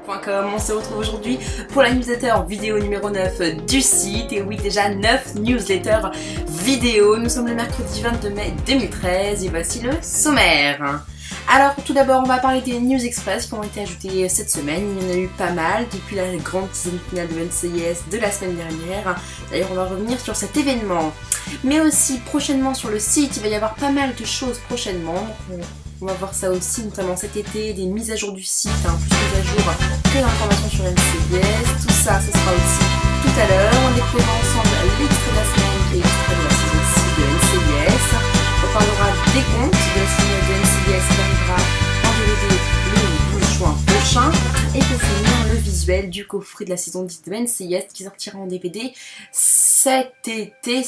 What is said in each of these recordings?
.com. On se retrouve aujourd'hui pour la newsletter vidéo numéro 9 du site. Et oui, déjà 9 newsletters vidéo. Nous sommes le mercredi 22 mai 2013 et voici le sommaire. Alors tout d'abord on va parler des news express qui ont été ajoutées cette semaine. Il y en a eu pas mal depuis la grande season finale de NCIS de la semaine dernière. D'ailleurs on va revenir sur cet événement. Mais aussi prochainement sur le site il va y avoir pas mal de choses prochainement. On va voir ça aussi, notamment cet été, des mises à jour du site, plus mises à jour que d'informations sur NCIS. Tout ça, ce sera aussi tout à l'heure. On découvrira ensemble l'extrait de la semaine et l'extrait de la saison 6 de NCIS. On parlera des comptes de la saison de NCIS qui arrivera en DVD le 12 juin prochain. Et pour finir, le visuel du coffret de la saison 10 de NCIS qui sortira en DVD cet été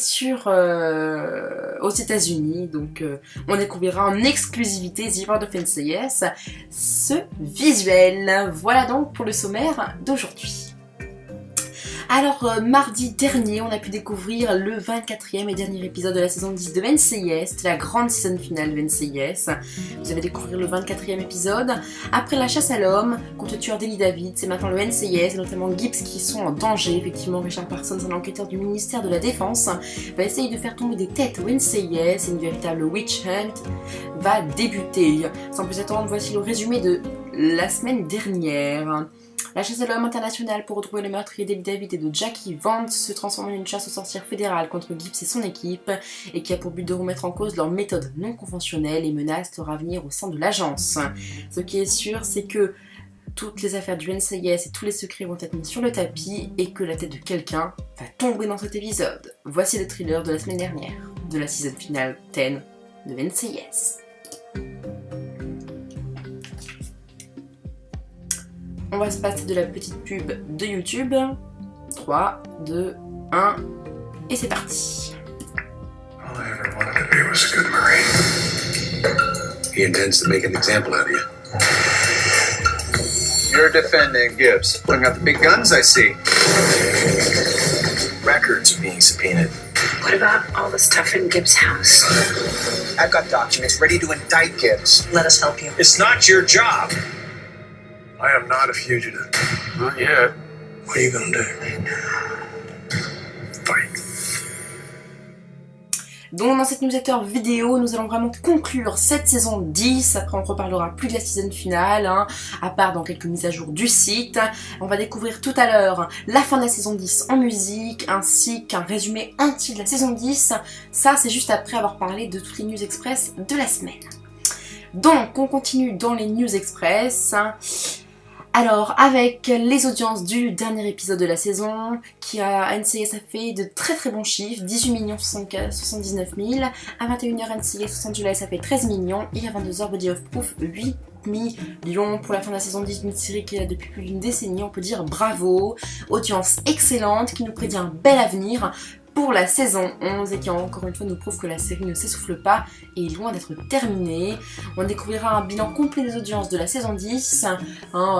aux États-Unis. Donc on découvrira en exclusivité The World of NCIS ce visuel. Voilà donc pour le sommaire d'aujourd'hui. Alors mardi dernier on a pu découvrir le 24e et dernier épisode de la saison 10 de NCIS. C'était la grande saison finale de NCIS. Vous allez découvrir le 24e épisode. Après la chasse à l'homme contre le tueur d'Eli David, c'est maintenant le NCIS et notamment Gibbs qui sont en danger. Effectivement, Richard Parsons, un enquêteur du ministère de la Défense, va essayer de faire tomber des têtes au NCIS et une véritable witch hunt va débuter. Sans plus attendre, voici le résumé de la semaine dernière. La chasse à l'homme internationale pour retrouver le meurtrier d'Eli David et de Jackie Vance se transforme en une chasse aux sorcières fédérale contre Gibbs et son équipe et qui a pour but de remettre en cause leurs méthodes non conventionnelles et menace leur avenir au sein de l'agence. Ce qui est sûr, c'est que toutes les affaires du NCIS et tous les secrets vont être mis sur le tapis et que la tête de quelqu'un va tomber dans cet épisode. Voici le thriller de la semaine dernière, de la saison finale 10 de NCIS. On va se passer de la petite pub de YouTube. 3, 2, 1, et c'est parti. All I ever wanted to be was a good Marine. He intends to make an example out of you. You're defending Gibbs. Pulling out the big guns, I see. Records are being subpoenaed. What about all the stuff in Gibbs' house? I've got documents ready to indict Gibbs. Let us help you. It's not your job. I am not a fugitive. Not yet. What are you gonna do? Fight. Donc dans cette newsletter vidéo, nous allons vraiment conclure cette saison 10. Après on ne reparlera plus de la saison finale, à part dans quelques mises à jour du site. On va découvrir tout à l'heure la fin de la saison 10 en musique, ainsi qu'un résumé entier de la saison 10. Ça c'est juste après avoir parlé de toutes les news express de la semaine. Donc on continue dans les news express. Alors, avec les audiences du dernier épisode de la saison, qui a NCIS a fait de très très bons chiffres, 18 79 000, à 21h NCIS Los Angeles a fait 13 millions, et à 22h Body of Proof 8 millions. Pour la fin de la saison 10 d'une série qui est là depuis plus d'une décennie, on peut dire bravo, audience excellente qui nous prédit un bel avenir pour la saison 11 et qui encore une fois nous prouve que la série ne s'essouffle pas et est loin d'être terminée. On découvrira un bilan complet des audiences de la saison 10. Ça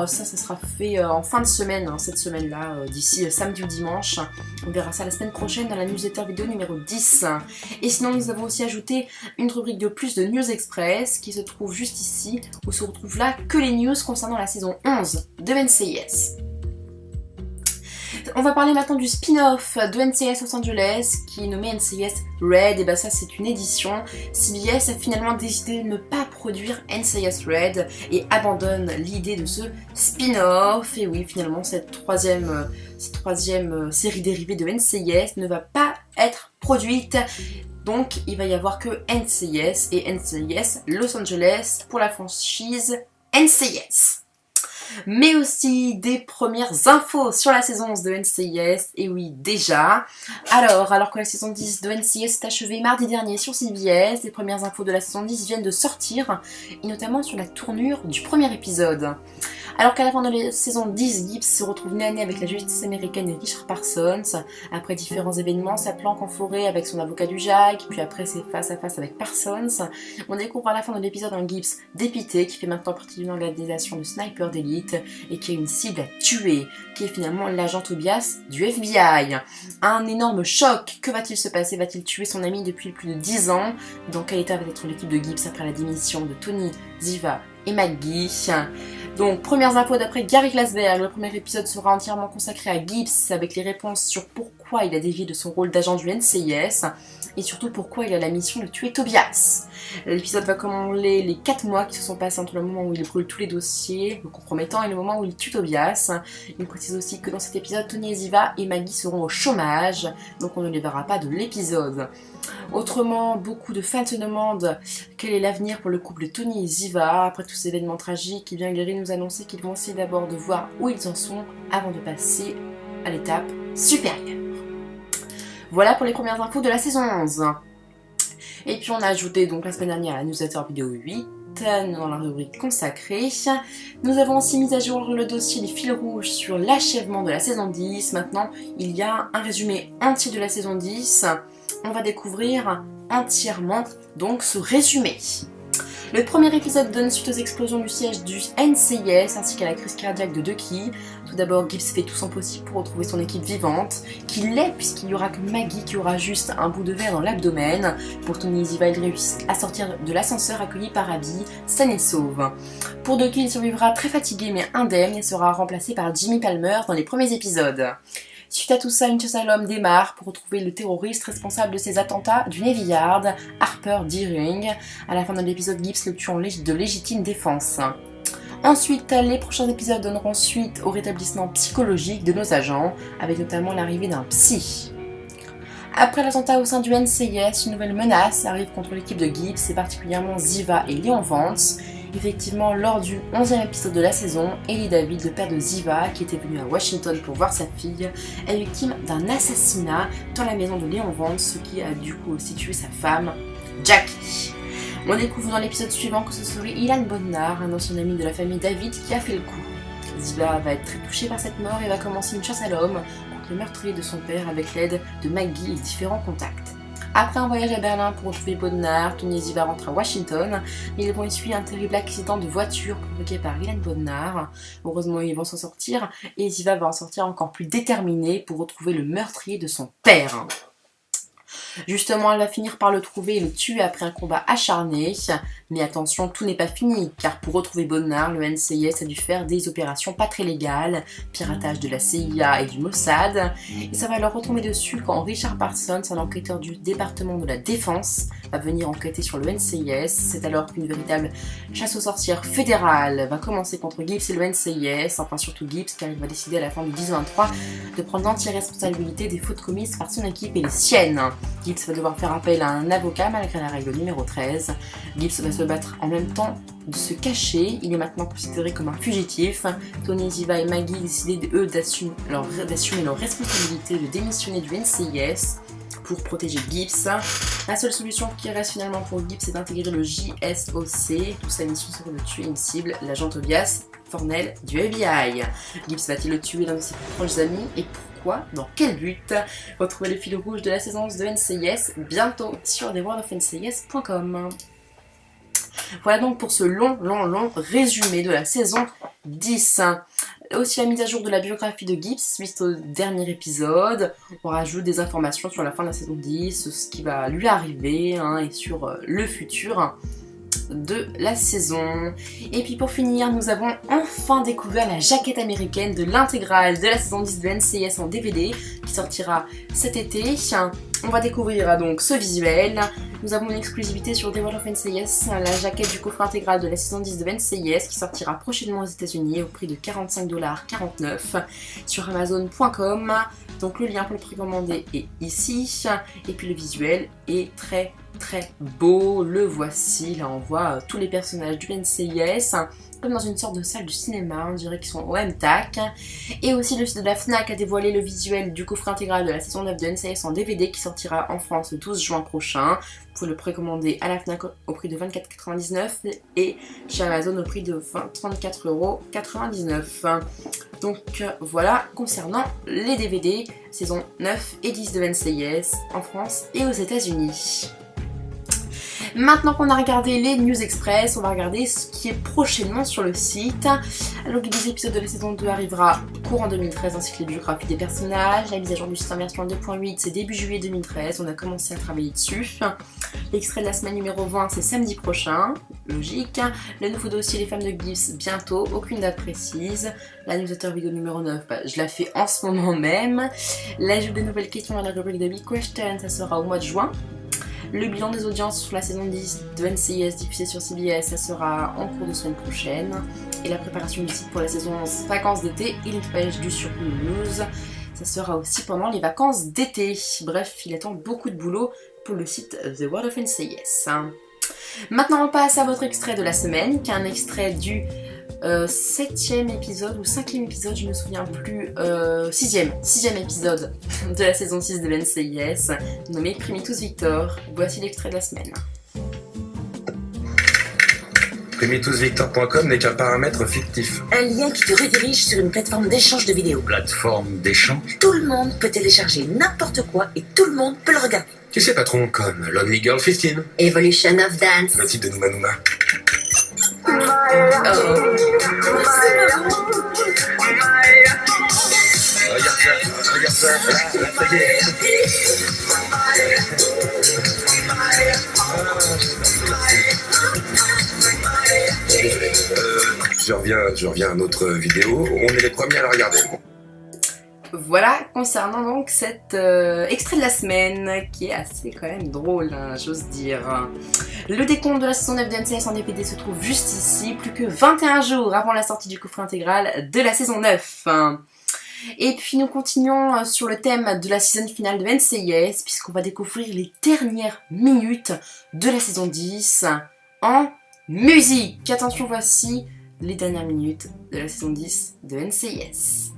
sera fait en fin de semaine, cette semaine-là, d'ici samedi ou dimanche. On verra ça la semaine prochaine dans la newsletter vidéo numéro 10. Et sinon, nous avons aussi ajouté une rubrique de plus de News Express qui se trouve juste ici, où se retrouvent là que les news concernant la saison 11 de NCIS. On va parler maintenant du spin-off de NCIS Los Angeles qui est nommé NCIS Red. Et ça c'est une édition. CBS a finalement décidé de ne pas produire NCIS Red et abandonne l'idée de ce spin-off. Et oui, finalement cette troisième série dérivée de NCIS ne va pas être produite. Donc il va y avoir que NCIS et NCIS Los Angeles pour la franchise NCIS. Mais aussi des premières infos sur la saison 11 de NCIS, et oui déjà. Alors que la saison 10 de NCIS est achevée mardi dernier sur CBS, les premières infos de la saison 10 viennent de sortir, et notamment sur la tournure du premier épisode. Alors qu'à la fin de la saison 10, Gibbs se retrouve nez à nez avec la justice américaine et Richard Parsons. Après différents événements, sa planque en forêt avec son avocat du Jack, puis après c'est face à face avec Parsons. On découvre à la fin de l'épisode un Gibbs dépité qui fait maintenant partie d'une organisation de snipers d'élite et qui a une cible à tuer, qui est finalement l'agent Tobias du FBI. Un énorme choc, que va-t-il se passer? Va-t-il tuer son ami depuis plus de 10 ans? Dans quel état va être l'équipe de Gibbs après la démission de Tony, Ziva et McGee? Donc, premières infos d'après Gary Glasberg, le premier épisode sera entièrement consacré à Gibbs avec les réponses sur pourquoi il a dévié de son rôle d'agent du NCIS et surtout pourquoi il a la mission de tuer Tobias. L'épisode va commander les 4 mois qui se sont passés entre le moment où il brûle tous les dossiers, le compromettant, et le moment où il tue Tobias. Il précise aussi que dans cet épisode, Tony et Ziva et Maggie seront au chômage, donc on ne les verra pas de l'épisode. Autrement, beaucoup de fans se demandent quel est l'avenir pour le couple Tony et Ziva. Après tous ces événements tragiques, Gary nous annoncer qu'ils vont essayer d'abord de voir où ils en sont avant de passer à l'étape supérieure. Voilà pour les premières infos de la saison 11. Et puis on a ajouté donc la semaine dernière la newsletter vidéo 8 dans la rubrique consacrée. Nous avons aussi mis à jour le dossier des fils rouges sur l'achèvement de la saison 10. Maintenant, il y a un résumé entier de la saison 10. On va découvrir entièrement donc ce résumé. Le premier épisode donne suite aux explosions du siège du NCIS ainsi qu'à la crise cardiaque de Ducky. Tout d'abord, Gibbs fait tout son possible pour retrouver son équipe vivante, qu'il l'est puisqu'il n'y aura que Maggie qui aura juste un bout de verre dans l'abdomen. Pour Tony et Ziva, il réussit à sortir de l'ascenseur accueilli par Abby, saine et sauve. Pour Ducky, il survivra très fatigué mais indemne et sera remplacé par Jimmy Palmer dans les premiers épisodes. Suite à tout ça, une chasse à l'homme démarre pour retrouver le terroriste responsable de ces attentats du Navy Yard, Harper Deering. À la fin de l'épisode, Gibbs le tue en de légitime défense. Ensuite, les prochains épisodes donneront suite au rétablissement psychologique de nos agents, avec notamment l'arrivée d'un psy. Après l'attentat au sein du NCIS, une nouvelle menace arrive contre l'équipe de Gibbs, et particulièrement Ziva et Leon Vance. Effectivement, lors du 11e épisode de la saison, Ellie David, le père de Ziva, qui était venu à Washington pour voir sa fille, est victime d'un assassinat dans la maison de Leon Vance, ce qui a du coup aussi tué sa femme, Jackie. On découvre dans l'épisode suivant que ce serait Ilan Bodnar, un ancien ami de la famille David, qui a fait le coup. Ziva va être très touchée par cette mort et va commencer une chasse à l'homme contre le meurtrier de son père avec l'aide de Maggie et différents contacts. Après un voyage à Berlin pour retrouver Bodnar, Tony et Ziva rentrent à Washington, mais ils vont essuyer un terrible accident de voiture provoqué par Ilan Bodnar. Heureusement, ils vont s'en sortir et Ziva va en sortir encore plus déterminée pour retrouver le meurtrier de son père. Justement, elle va finir par le trouver et le tuer après un combat acharné. Mais attention, tout n'est pas fini, car pour retrouver Bodnar, le NCIS a dû faire des opérations pas très légales, piratage de la CIA et du Mossad, et ça va leur retomber dessus quand Richard Parsons, un enquêteur du département de la Défense, va venir enquêter sur le NCIS. C'est alors qu'une véritable chasse aux sorcières fédérale va commencer contre Gibbs et le NCIS, enfin surtout Gibbs, car il va décider à la fin du 10-23 de prendre l'entière responsabilité des fautes commises par son équipe et les siennes. Gibbs va devoir faire appel à un avocat malgré la règle numéro 13. Gibbs va se battre en même temps de se cacher. Il est maintenant considéré comme un fugitif. Tony, Ziva et Maggie décident eux d'assumer leur responsabilité de démissionner du NCIS pour protéger Gibbs. La seule solution qui reste finalement pour Gibbs c'est d'intégrer le JSOC. Toute sa mission serait de tuer une cible, l'agent Tobias Fornell du FBI. Gibbs va-t-il le tuer l'un de ses plus proches amis et pourquoi? Dans quel but? Retrouvez le fil rouge de la saison 11 de NCIS bientôt sur theworldofncis.com. Voilà donc pour ce long résumé de la saison 10. Aussi la mise à jour de la biographie de Gibbs suite au dernier épisode. On rajoute des informations sur la fin de la saison 10, ce qui va lui arriver et sur le futur de la saison. Et puis pour finir, nous avons enfin découvert la jaquette américaine de l'intégrale de la saison 10 de NCIS en DVD qui sortira cet été. On va découvrir donc ce visuel. Nous avons une exclusivité sur The World of NCIS, la jaquette du coffre intégral de la saison 10 de NCIS qui sortira prochainement aux États-Unis au prix de 45,49$ sur Amazon.com. Donc le lien pour le précommander est ici. Et puis le visuel est très beau. Le voici. Là on voit tous les personnages du NCIS comme dans une sorte de salle du cinéma, on dirait qu'ils sont au MTAC. Et aussi le site de la FNAC a dévoilé le visuel du coffre intégral de la saison 9 de NCIS en DVD qui sortira en France le 12 juin prochain. Vous pouvez le précommander à la FNAC au prix de 24,99€ et chez Amazon au prix de 34,99€. Donc voilà, concernant les DVD, saison 9 et 10 de NCIS en France et aux États-Unis. Maintenant qu'on a regardé les News Express, on va regarder ce qui est prochainement sur le site. Alors, le deuxième épisode de la saison 2 arrivera courant 2013 ainsi que les biographies des personnages. La mise à jour du site en version 2.8 c'est début juillet 2013, on a commencé à travailler dessus. L'extrait de la semaine numéro 20 c'est samedi prochain, logique. Le nouveau dossier Les femmes de Gibbs bientôt, aucune date précise. La newsletter vidéo numéro 9, je la fais en ce moment même. L'ajout de nouvelles questions à la rubrique de Big Question, ça sera au mois de juin. Le bilan des audiences sur la saison 10 de NCIS diffusée sur CBS, ça sera en cours de semaine prochaine. Et la préparation du site pour la saison 11 vacances d'été et le nettoyage du surplus news, ça sera aussi pendant les vacances d'été. Bref, il attend beaucoup de boulot pour le site The World of NCIS. Maintenant on passe à votre extrait de la semaine, qui est un extrait du 7e épisode ou 5e épisode, je ne me souviens plus, 6e épisode de la saison 6 de NCIS, nommé Primitus Victor. Voici l'extrait de la semaine. Primitusvictor.com n'est qu'un paramètre fictif. Un lien qui te redirige sur une plateforme d'échange de vidéos. Plateforme d'échange. Tout le monde peut télécharger n'importe quoi et tout le monde peut le regarder. Tu sais, patron, comme Lonely Girl 15, Evolution of Dance. le type de Numa Numa. Regarde ça, là, ça y est. Désolé. Je reviens à notre vidéo. On est les premiers à la regarder. Voilà, concernant donc cet extrait de la semaine, qui est assez quand même drôle, hein, j'ose dire. Le décompte de la saison 9 de NCIS en DPD se trouve juste ici, plus que 21 jours avant la sortie du coffret intégral de la saison 9. Et puis nous continuons sur le thème de la saison finale de NCIS, puisqu'on va découvrir les dernières minutes de la saison 10 en musique. Attention, voici les dernières minutes de la saison 10 de NCIS.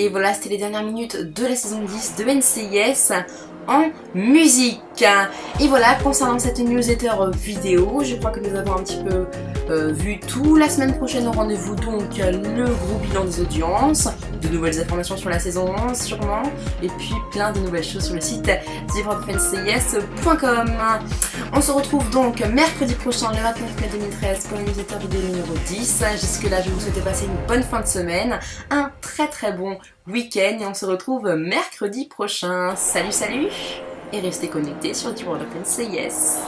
Et voilà, c'était les dernières minutes de la saison 10 de NCIS en musique. Et voilà, concernant cette newsletter vidéo, je crois que nous avons un petit peu vu tout. La semaine prochaine, au rendez-vous donc le gros bilan des audiences, de nouvelles informations sur la saison 11 sûrement, et puis plein de nouvelles choses sur le site theworldofncis.com. On se retrouve donc mercredi prochain, le 29 mai 2013, pour la newsletter vidéo numéro 10. Jusque là, je vous souhaite passer une bonne fin de semaine, un très bon week-end, et on se retrouve mercredi prochain. Salut, et restez connectés sur The World of NCIS.